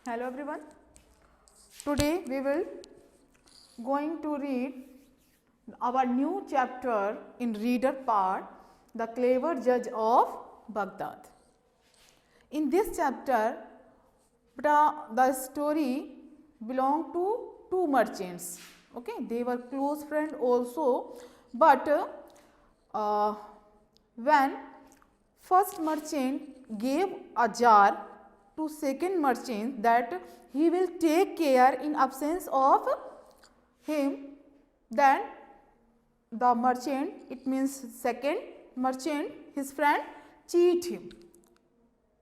Hello everyone. Today we will going to read our new chapter in reader part, The Clever Judge of Baghdad. In this chapter, the story belonged to two merchants. Okay, they were close friends also, but when first merchant gave a jar to second merchant that he will take care in absence of him, then the merchant, it means second merchant, his friend, cheat him.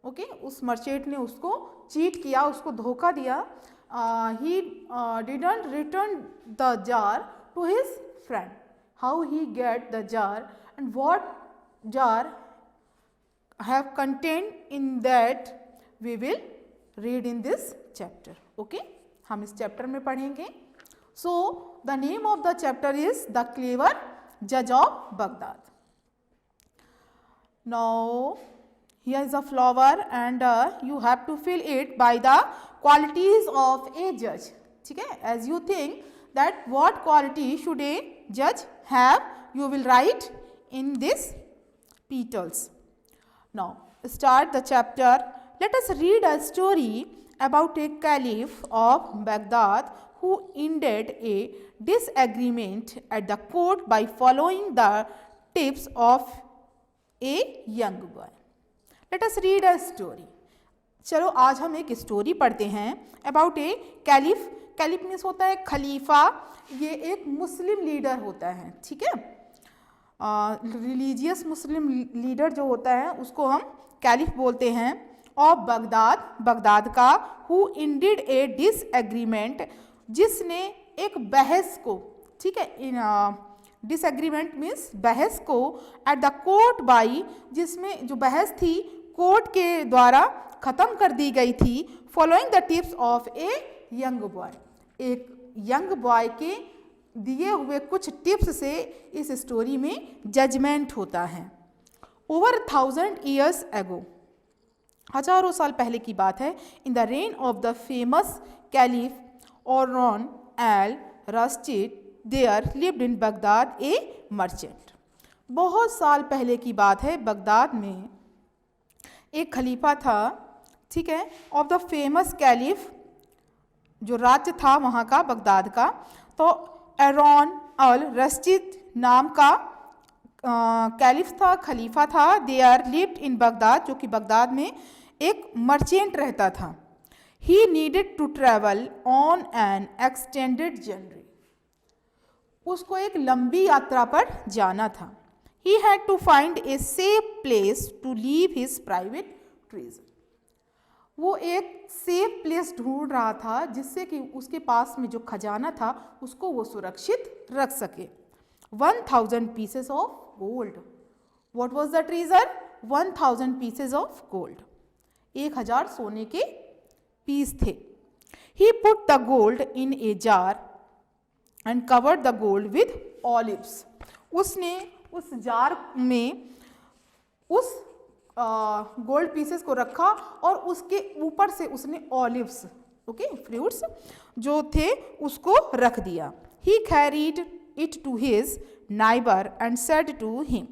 Okay, उस merchant ने उसको cheat किया, उसको धोखा दिया. He didn't return the jar to his friend. How he get the jar and what jar have contained in that we will read in this chapter. Okay, हम इस chapter में पढ़ेंगे. So the name of the chapter is The Clever Judge of Baghdad. Now here is a flower and you have to fill it by the qualities of a judge. ठीक है, as you think that what quality should a judge have, you will write in this petals. Now start the chapter. Let us read a story about a caliph of Baghdad who ended a disagreement at the court by following the tips of a young boy. Let us read a story. चलो आज हम एक story पढ़ते हैं about A caliph. Caliph means होता है खलीफा. ये एक मुस्लिम लीडर होता है. ठीक है, रिलीजियस मुस्लिम लीडर जो होता है उसको हम कैलिफ बोलते हैं. ऑफ बगदाद, बगदाद का. हु इंडिड ए डिसएग्रीमेंट, जिसने एक बहस को, ठीक है, इन डिसएग्रीमेंट मीन्स बहस को, एट द कोर्ट बाई, जिसमें जो बहस थी कोर्ट के द्वारा ख़त्म कर दी गई थी. Following the tips of a young boy, एक यंग बॉय के दिए हुए कुछ टिप्स से इस स्टोरी में जजमेंट होता है. ओवर 1000 years ago, हजारों साल पहले की बात है. In the reign of the famous caliph Haroun al Rashid, there lived in Baghdad a merchant. बहुत साल पहले की बात है, बगदाद में एक खलीफा था. ठीक है, ऑफ द फेमस कैलिफ, जो राज्य था वहाँ का बगदाद का. तो एरोन अल रस्टिद नाम का कैलिफ था, खलीफा था. They are lived in Baghdad, जो कि बगदाद में एक मर्चेंट रहता था. He needed to travel on an extended journey, उसको एक लंबी यात्रा पर जाना था. He had to find a safe place to leave his private treasure, वो एक सेफ प्लेस ढूंढ रहा था जिससे कि उसके पास में जो खजाना था उसको वो सुरक्षित रख सके. 1000 pieces of gold. What was the treasure? 1000 pieces of gold. 1000 सोने के पीस थे. He put the gold in a jar and covered the gold with olives. उसने उस जार में उस गोल्ड पीसेस को रखा और उसके ऊपर से उसने ऑलिव्स, ओके, फ्रूट्स जो थे उसको रख दिया. He carried it to his neighbor and said to him,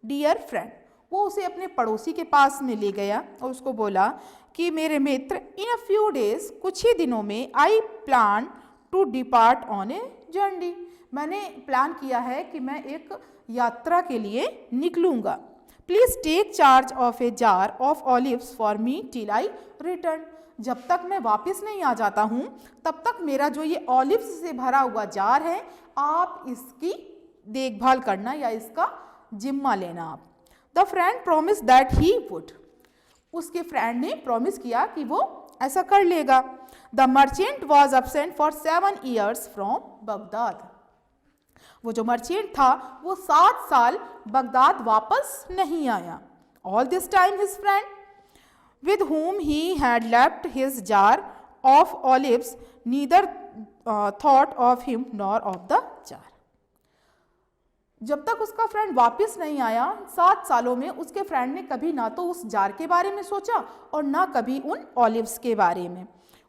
dear friend. वो उसे अपने पड़ोसी के पास में ले गया और उसको बोला कि मेरे मित्र, in a few days, कुछ ही दिनों में, I plan to depart on a journey, मैंने प्लान किया है कि मैं एक यात्रा के लिए निकलूँगा. Please take charge of a jar of olives for me till I return, जब तक मैं वापस नहीं आ जाता हूँ तब तक मेरा जो ये ऑलिव्स से भरा हुआ जार है आप इसकी देखभाल करना या इसका जिम्मा लेना आप. The friend promise that he would, उसके फ्रेंड ने प्रॉमिस किया कि वो ऐसा कर लेगा. The merchant was absent for 7 years from Baghdad, वो जो मर्चेंट था वो 7 साल बगदाद वापस नहीं आया. All this time his friend with whom he had left his jar of olives neither thought of him nor of the jar. जब तक उसका फ्रेंड वापस नहीं आया 7 सालों में, उसके फ्रेंड ने कभी ना तो उस जार के बारे में सोचा और ना कभी उन ऑलिव्स के बारे में.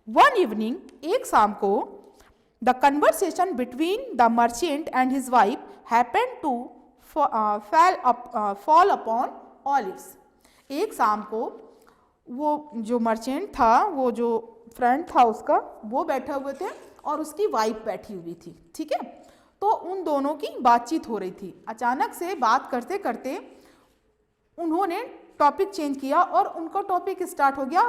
वन इवनिंग, एक शाम को, the conversation between the merchant and his wife happened to fall upon olives. एक शाम को वो जो मर्चेंट था, वो जो फ्रेंड था उसका, वो बैठे हुए थे और उसकी वाइफ बैठी हुई थी, ठीक है। तो उन दोनों की बातचीत हो रही थी। अचानक से बात करते करते उन्होंने टॉपिक चेंज किया और उनका टॉपिक स्टार्ट हो गया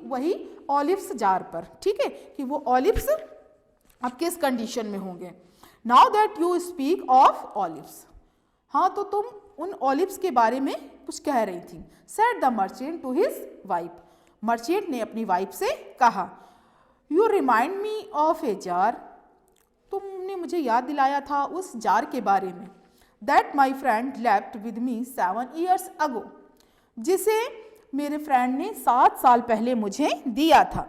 वही ऑलिव्स जार पर, ठीक है, कि वो ऑलिव्स अब किस कंडीशन में होंगे। Now that you speak of olives, हाँ तो तुम उन ऑलिव्स के बारे में कुछ कह रही थी। Said the merchant to his wife, merchant ने अपनी वाइफ से कहा, you remind me of a jar, तुमने मुझे याद दिलाया था उस जार के बारे में, that my friend left with me 7 years अगो, जिसे मेरे फ्रेंड ने 7 साल पहले मुझे दिया था।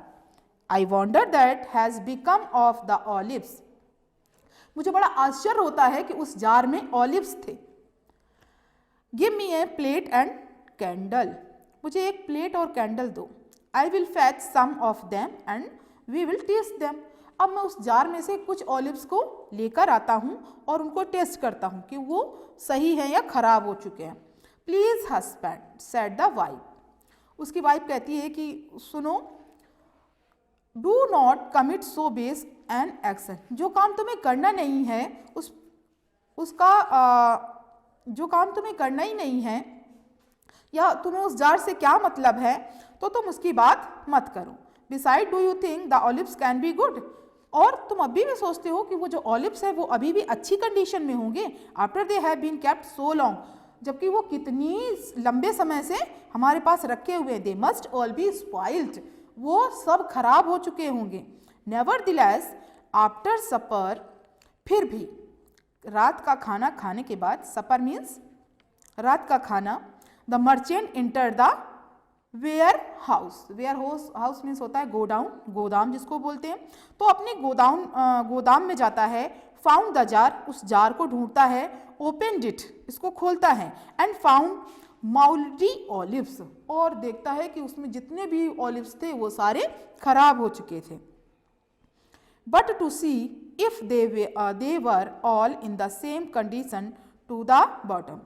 I wonder that has become of the olives, मुझे बड़ा आश्चर्य होता है कि उस जार में ऑलिव्स थे। Give me a plate and candle, मुझे एक प्लेट और कैंडल दो। I will fetch some of them and we will taste them, अब मैं उस जार में से कुछ ऑलिव्स को लेकर आता हूँ और उनको टेस्ट करता हूँ कि वो सही हैं या खराब हो चुके हैं। Please husband said the wife, उसकी वाइफ कहती है कि सुनो, do not commit so base an action, जो काम तुम्हें करना नहीं है जो काम तुम्हें करना ही नहीं है या तुम्हें उस जार से क्या मतलब है, तो तुम उसकी बात मत करो। Beside do you think the olives can be good, और तुम अभी भी सोचते हो कि वो जो ऑलिव्स है वो अभी भी अच्छी कंडीशन में होंगे, after they have been kept so long, जबकि वो कितनी लंबे समय से हमारे पास रखे हुए, they must all B spoiled, वो सब खराब हो चुके होंगे। नेवरदिलेस आफ्टर सपर, फिर भी रात का खाना खाने के बाद, सपर मीन्स रात का खाना, the merchant enter the warehouse, warehouse means होता है गोडाउन, गोदाम जिसको बोलते हैं, तो अपने गोदाम में जाता है। फाउंड द जार, उस जार को ढूंढता है। ओपन इट, इसको खोलता है। एंड फाउंड माउल्डी ऑलिव्स, और देखता है कि उसमें जितने भी ऑलिव्स थे वो सारे खराब हो चुके थे। But to see if they were all in the same condition to the bottom,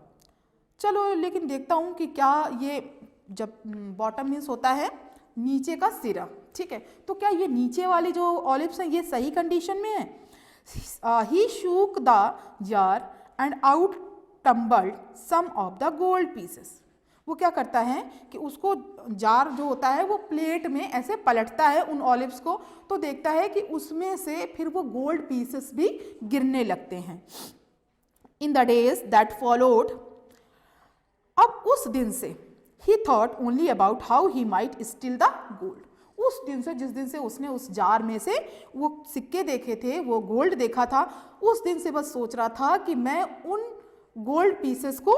चलो लेकिन देखता हूँ कि क्या ये, जब बॉटम मीन्स होता है नीचे का सिरा, ठीक है, तो क्या ये नीचे वाले जो ऑलिव्स हैं ये सही कंडीशन में है। He shook the jar and out tumbled some of the gold pieces, वो क्या करता है कि उसको जार जो होता है वो प्लेट में ऐसे पलटता है उन ऑलिव्स को, तो देखता है कि उसमें से फिर वो गोल्ड पीसेस भी गिरने लगते हैं। In the days that followed, अब उस दिन से, he thought only about how he might steal the gold, उस दिन से, जिस दिन से उसने उस जार में से वो सिक्के देखे थे, वो गोल्ड देखा था, उस दिन से बस सोच रहा था कि मैं उन गोल्ड पीसेस को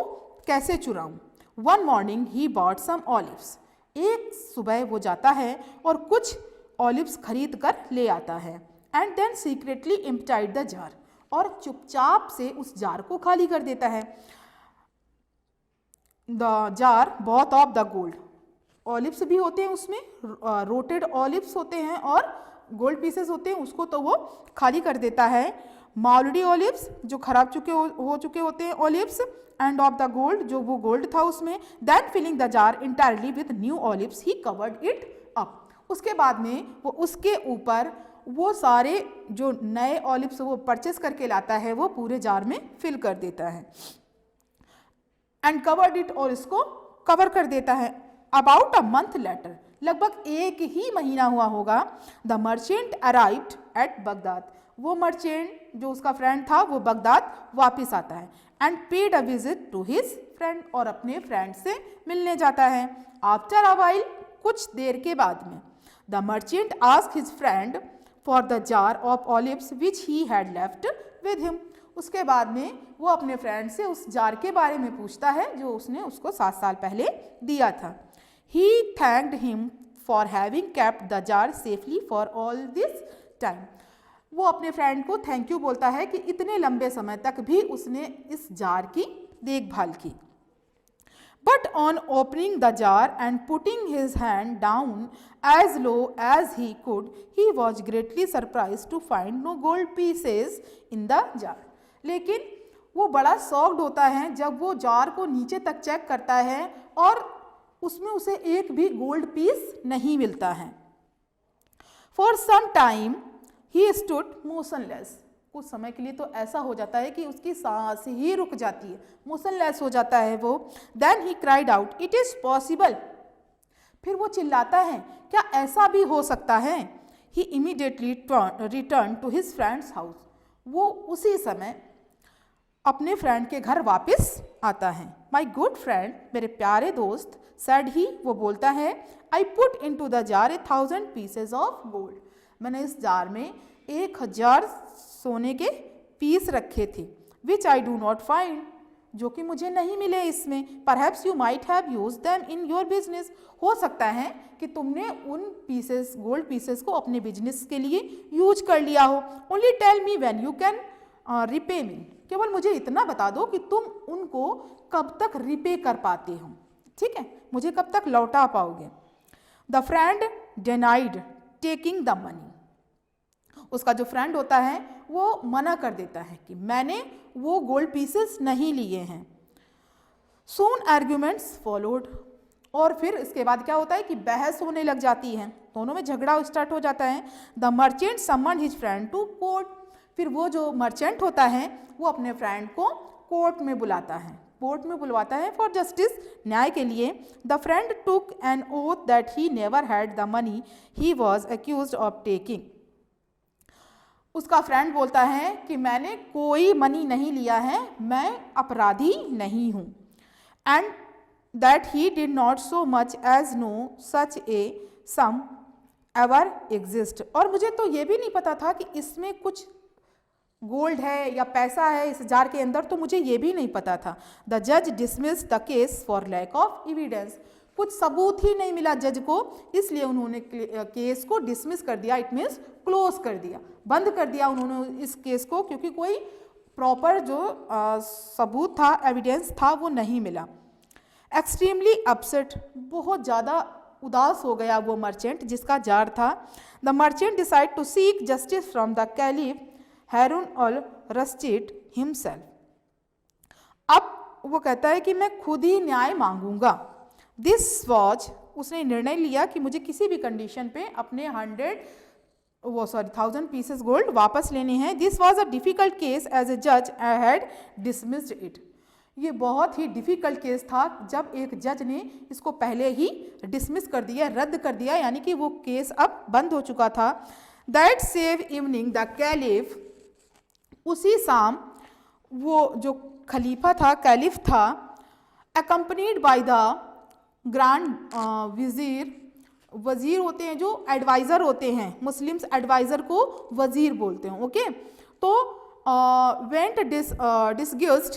कैसे चुराऊं। One morning he bought some olives, एक सुबह वो जाता है और कुछ ऑलिव्स खरीद कर ले आता है। And then secretly emptied the jar, और चुपचाप से उस जार को खाली कर देता है। The jar both of the gold, olives भी होते हैं उसमें, रोटेड ऑलिव्स होते हैं और गोल्ड पीसेस होते हैं, उसको तो वो खाली कर देता है। माउल्डी ऑलिव्स, जो खराब हो चुके होते हैं olives, and of the gold, जो वो गोल्ड था उसमें। Then filling the jar entirely with new olives he covered it up, उसके बाद में वो उसके ऊपर वो सारे जो नए ऑलिव्स वो परचेस करके लाता है वो पूरे जार में फिल कर देता है। एंड कवर्ड इट, और इसको कवर कर देता है। अबाउट अ मंथ लेटर, लगभग एक ही महीना हुआ होगा, the merchant arrived at Baghdad, वो मर्चेंट जो उसका फ्रेंड था वो बगदाद वापस आता है। And paid a visit to his friend, और अपने फ्रेंड से मिलने जाता है। आफ्टर अ वाइल, कुछ देर के बाद में, the merchant asked his friend for the jar of olives which he had left with him, उसके बाद में वो अपने फ्रेंड से उस जार के बारे में पूछता है जो उसने उसको 7 साल पहले दिया था। He thanked him for having kept the jar safely for all this time, वो अपने फ्रेंड को थैंक यू बोलता है कि इतने लंबे समय तक भी उसने इस जार की देखभाल की। But on opening the jar and putting his hand down as low as he could, he was greatly surprised to find no gold pieces in the jar. लेकिन वो बड़ा शॉक्ड होता है जब वो जार को नीचे तक चेक करता है और उसमें उसे एक भी गोल्ड पीस नहीं मिलता है. For some time he stood motionless. कुछ समय के लिए तो ऐसा हो जाता है कि उसकी सांस ही रुक जाती है, मोशनलेस हो जाता है वो. Then he cried out, "It is possible." फिर वो चिल्लाता है, क्या ऐसा भी हो सकता है? He immediately returned to his friend's house. वो उसी समय अपने फ्रेंड के घर वापस आता है. My good friend, मेरे प्यारे दोस्त, said he, वो बोलता है, I put into the jar 1,000 pieces of gold. मैंने इस जार में 1,000 सोने के पीस रखे थे. Which I do not find, जो कि मुझे नहीं मिले इसमें. Perhaps you might have used them in your business. हो सकता है कि तुमने उन पीसेस, गोल्ड पीसेस को अपने बिजनेस के लिए यूज कर लिया हो. Only tell me when you can repay me. केवल मुझे इतना बता दो कि तुम उनको कब तक रिपे कर पाते हो. ठीक है, मुझे कब तक लौटा पाओगे. The friend denied taking the money. उसका जो फ्रेंड होता है वो मना कर देता है कि मैंने वो गोल्ड पीसेस नहीं लिए हैं. सून आर्ग्यूमेंट्स फॉलोड. और फिर इसके बाद क्या होता है कि बहस होने लग जाती है, दोनों में झगड़ा स्टार्ट हो जाता है. The merchant summon his friend to court. फिर वो जो मर्चेंट होता है वो अपने फ्रेंड को कोर्ट में बुलाता है, कोर्ट में बुलवाता है फॉर जस्टिस, न्याय के लिए. The friend took an oath that he never had the money he was accused of taking. उसका फ्रेंड बोलता है कि मैंने कोई मनी नहीं लिया है, मैं अपराधी नहीं हूँ. And that he did not so much as know such a sum ever exist. और मुझे तो ये भी नहीं पता था कि इसमें कुछ गोल्ड है या पैसा है इस जार के अंदर, तो मुझे ये भी नहीं पता था. द जज dismissed the case for lack of evidence. कुछ सबूत ही नहीं मिला जज को, इसलिए उन्होंने केस को डिसमिस कर दिया. इट मीन्स क्लोज कर दिया, बंद कर दिया उन्होंने इस केस को, क्योंकि कोई प्रॉपर जो सबूत था, एविडेंस था, वो नहीं मिला. Extremely upset. बहुत ज़्यादा उदास हो गया वो मर्चेंट जिसका जार था. The merchant decide to seek justice from the caliph Harun al Rashid himself. अब वो कहता है कि मैं खुद ही न्याय मांगूंगा. दिस वॉज, उसने निर्णय लिया कि मुझे किसी भी कंडीशन पे अपने 1,000 पीसेस गोल्ड वापस लेने हैं. This was a difficult case as a जज आई हैड डिसमिस्ड इट. ये बहुत ही डिफिकल्ट केस था जब एक जज ने इसको पहले ही डिसमिस कर दिया, रद्द कर दिया, यानी कि वो केस अब बंद हो चुका था. That save evening the caliph. उसी शाम वो जो खलीफा था, कैलिफ था, अकम्पनीड बाय द ग्रांड वजीर. वजीर होते हैं जो एडवाइज़र होते हैं, मुस्लिम्स एडवाइज़र को वजीर बोलते हैं. ओके, तो went disguised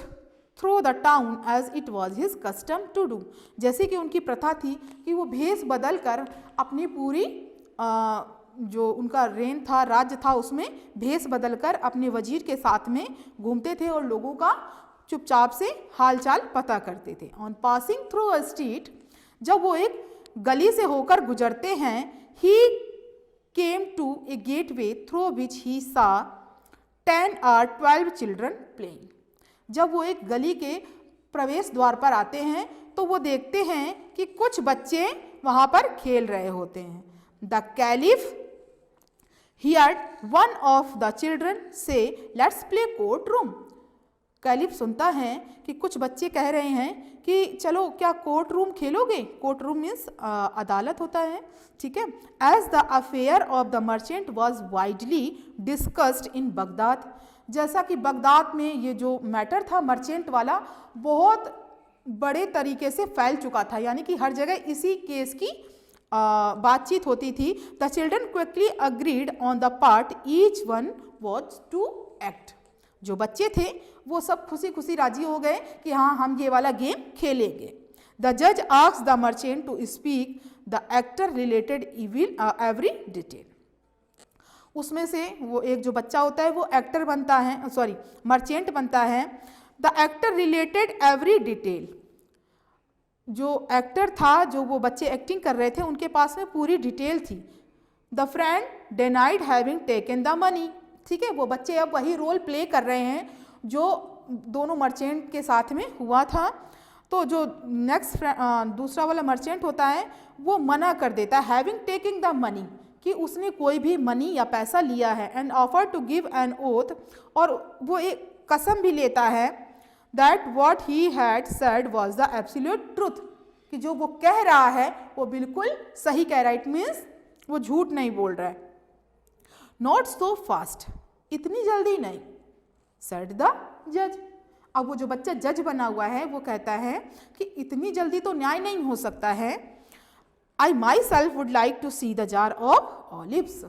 through the town as it was his custom to do. जैसे कि उनकी प्रथा थी कि वो भेष बदल कर अपनी पूरी जो उनका रेन था, राज्य था, उसमें भेष बदलकर अपने वजीर के साथ में घूमते थे और लोगों का चुपचाप से हालचाल पता करते थे. On passing through a street. जब वो एक गली से होकर गुजरते हैं, he came to a gateway through which he saw 10 or 12 children playing. जब वो एक गली के प्रवेश द्वार पर आते हैं तो वो देखते हैं कि कुछ बच्चे वहाँ पर खेल रहे होते हैं. The caliph heard one of the children say, let's play court room. Caliph सुनता है कि कुछ बच्चे कह रहे हैं कि चलो क्या कोर्ट रूम खेलोगे. कोर्ट रूम मीन्स अदालत होता है, ठीक है. As the affair of the merchant was widely discussed in Baghdad. जैसा कि बगदाद में ये जो मैटर था मर्चेंट वाला बहुत बड़े तरीके से फैल चुका था, यानी कि हर जगह इसी केस की बातचीत होती थी. The children quickly agreed on the part each one was to act. जो बच्चे थे वो सब खुशी खुशी राजी हो गए कि हाँ हम ये वाला गेम खेलेंगे. द जज asked the merchant to speak the actor related every detail. उसमें से वो एक जो बच्चा होता है वो एक्टर बनता है, सॉरी मर्चेंट बनता है. The actor related every detail. जो एक्टर था, जो वो बच्चे एक्टिंग कर रहे थे, उनके पास में पूरी डिटेल थी। The friend denied having taken the money. ठीक है, वो बच्चे अब वही रोल प्ले कर रहे हैं जो दोनों मर्चेंट के साथ में हुआ था। तो जो नेक्स्ट दूसरा वाला मर्चेंट होता है वो मना कर देता है, हैविंग टेकिंग द मनी, कि उसने कोई भी मनी या पैसा लिया है, and offer to give an oath, और वो एक कसम भी लेता है that what he had said was the absolute truth, कि जो वो कह रहा है वो बिल्कुल सही कह रहा है। इट मीन्स वो झूठ नहीं बोल रहा है। नॉट सो फास्ट, इतनी जल्दी नहीं, सेड द जज। अब वो जो बच्चा जज बना हुआ है वो कहता है कि इतनी जल्दी तो न्याय नहीं हो सकता है। I myself would like to see the jar of olives,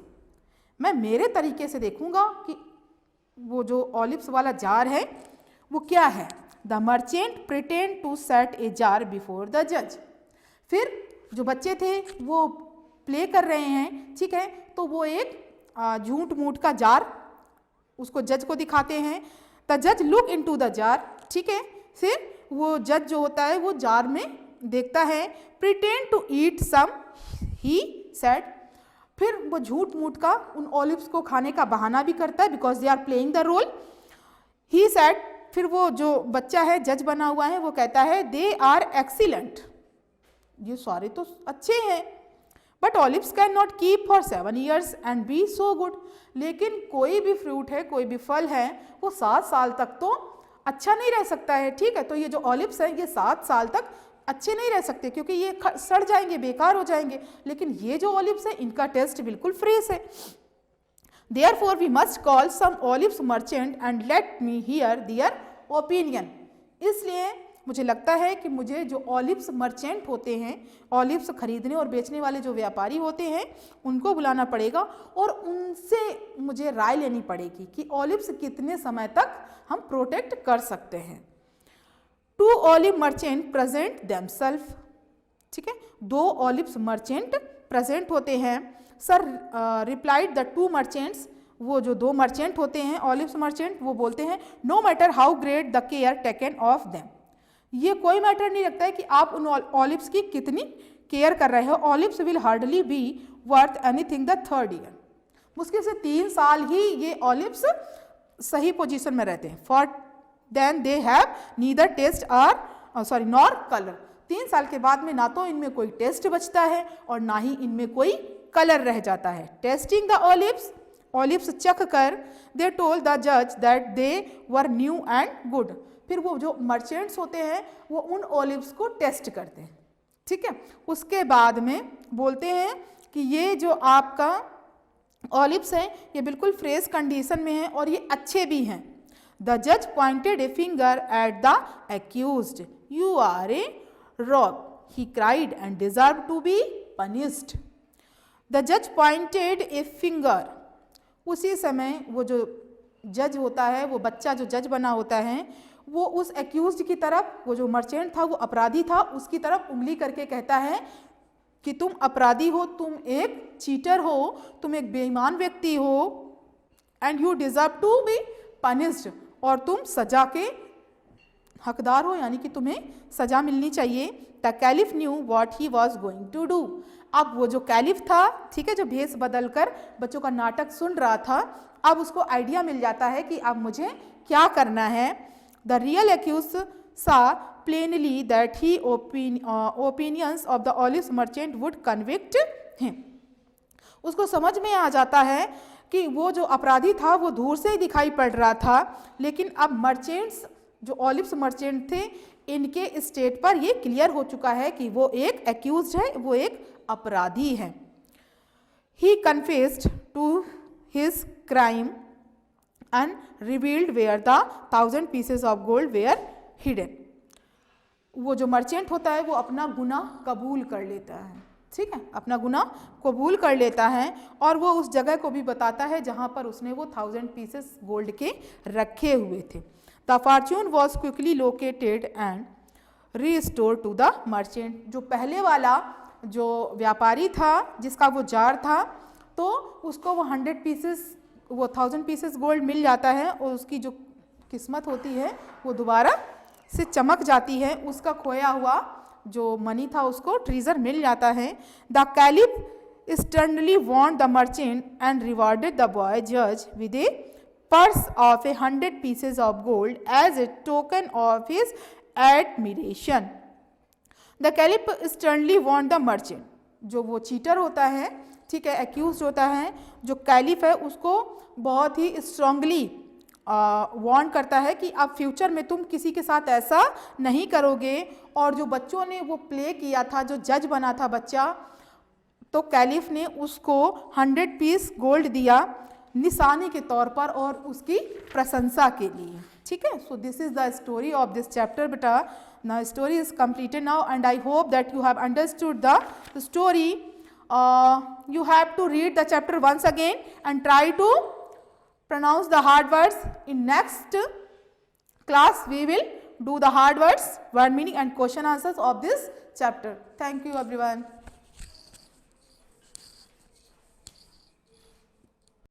मैं मेरे तरीके से देखूंगा कि वो जो ऑलिव्स वाला जार है वो क्या है। The merchant pretend to set a jar before the जज। फिर जो बच्चे थे वो प्ले कर रहे हैं, ठीक है, तो वो एक झूठ मूठ का जार उसको जज को दिखाते हैं। द जज look into the jar, ठीक है, फिर वो जज जो होता है वो जार में देखता है। Pretend to eat some he said, फिर वो झूठ मूठ का उन ऑलिव्स को खाने का बहाना भी करता है, because they are playing the role. He said, फिर वो जो बच्चा है जज बना हुआ है वो कहता है दे आर एक्सीलेंट, ये सारे तो अच्छे हैं, but olives can not keep for 7 years and be so good. लेकिन कोई भी फ्रूट है, कोई भी फल है, वो 7 साल तक तो अच्छा नहीं रह सकता है। ठीक है, तो ये जो ऑलिव्स हैं ये 7 साल तक अच्छे नहीं रह सकते क्योंकि ये सड़ जाएंगे, बेकार हो जाएंगे। लेकिन ये जो ऑलिव्स है इनका टेस्ट बिल्कुल फ्रेश है। Therefore we must call some olives merchant and let me hear their opinion। इसलिए मुझे लगता है कि मुझे जो ऑलिव्स मर्चेंट होते हैं, ऑलिव्स खरीदने और बेचने वाले जो व्यापारी होते हैं, उनको बुलाना पड़ेगा और उनसे मुझे राय लेनी पड़ेगी कि ऑलिव्स कितने समय तक हम प्रोटेक्ट कर सकते हैं। 2 olive merchant present themselves, ठीक है, 2 ऑलिव्स मर्चेंट प्रेजेंट होते हैं। सर रिप्लाइड द 2 मर्चेंट्स, वो जो 2 मर्चेंट होते हैं ऑलिव्स मर्चेंट, वो बोलते हैं no matter how great the care taken of them, ये कोई मैटर नहीं रखता है कि आप उन ऑलिव्स की कितनी केयर कर रहे हो। Olives will hardly B worth anything the 3rd year, मुश्किल से 3 साल ही ये ऑलिव्स सही पोजीशन में रहते हैं। For then they have neither taste और नॉर कलर, 3 साल के बाद में ना तो इनमें कोई टेस्ट बचता है और ना ही इनमें कोई कलर रह जाता है। टेस्टिंग द ऑलिव्स, ऑलिव्स चख कर दे टोल्ड द जज that they were new and good, फिर वो जो मर्चेंट्स होते हैं वो उन ऑलिव्स को टेस्ट करते हैं। ठीक है, उसके बाद में बोलते हैं कि ये जो आपका ऑलिव्स हैं ये बिल्कुल फ्रेश कंडीशन में हैं और ये अच्छे भी हैं। द जज pointed a finger at the accused, you are a rob, he cried and deserve to be punished. The जज पॉइंटेड ए फिंगर, उसी समय वो जो जज होता है, वो बच्चा जो जज बना होता है, वो उस एक्यूज्ड की तरफ, वो जो मर्चेंट था, वो अपराधी था, उसकी तरफ उंगली करके कहता है कि तुम अपराधी हो, तुम एक चीटर हो, तुम एक बेईमान व्यक्ति हो, and you deserve to be punished, और तुम सजा के हकदार हो, यानी कि तुम्हें सजा मिलनी चाहिए। The caliph knew what he was going to do, अब वो जो कैलिफ था, ठीक है, जो भेष बदल कर बच्चों का नाटक सुन रहा था, अब उसको आइडिया मिल जाता है कि अब मुझे क्या करना है। द रियल एक्यूज सा plainly that he opinions of the olives merchant would convict him, उसको समझ में आ जाता है कि वो जो अपराधी था वो दूर से ही दिखाई पड़ रहा था, लेकिन अब मर्चेंट्स जो ऑलिव्स मर्चेंट थे, इनके स्टेट पर ये क्लियर हो चुका है कि वो एक एक्यूज्ड है, वो एक अपराधी है। He confessed to his crime and revealed where the 1000 pieces of gold were hidden, वो जो मर्चेंट होता है वो अपना गुनाह कबूल कर लेता है। ठीक है, अपना गुनाह कबूल कर लेता है और वो उस जगह को भी बताता है जहाँ पर उसने वो 1000 pieces गोल्ड के रखे हुए थे। The fortune was quickly located and restore to the merchant, जो पहले वाला जो व्यापारी था जिसका वो जार था, तो उसको वो 100 pieces, वो 1000 pieces गोल्ड मिल जाता है और उसकी जो किस्मत होती है वो दोबारा से चमक जाती है, उसका खोया हुआ जो मनी था उसको ट्रेजर मिल जाता है। The caliph sternly warned the merchant and rewarded the boy judge with a purse of 100 pieces of gold as a token of his admiration. The caliph sternly warned the merchant. जो वो cheater होता है, ठीक है, accused होता है, जो caliph है उसको बहुत ही स्ट्रांगली वार्न करता है कि अब फ्यूचर में तुम किसी के साथ ऐसा नहीं करोगे। और जो बच्चों ने वो प्ले किया था, जो जज बना था बच्चा, तो कैलिफ ने उसको 100 पीस गोल्ड दिया निशानी के तौर पर और उसकी प्रशंसा के लिए, ठीक है। So this is the story of this chapter बेटा। Now story is completed now and I hope that you have understood the story. You have to read the chapter once again and try to pronounce the hard words. In next class we will do the hard words, word meaning and question answers of this chapter. Thank you everyone.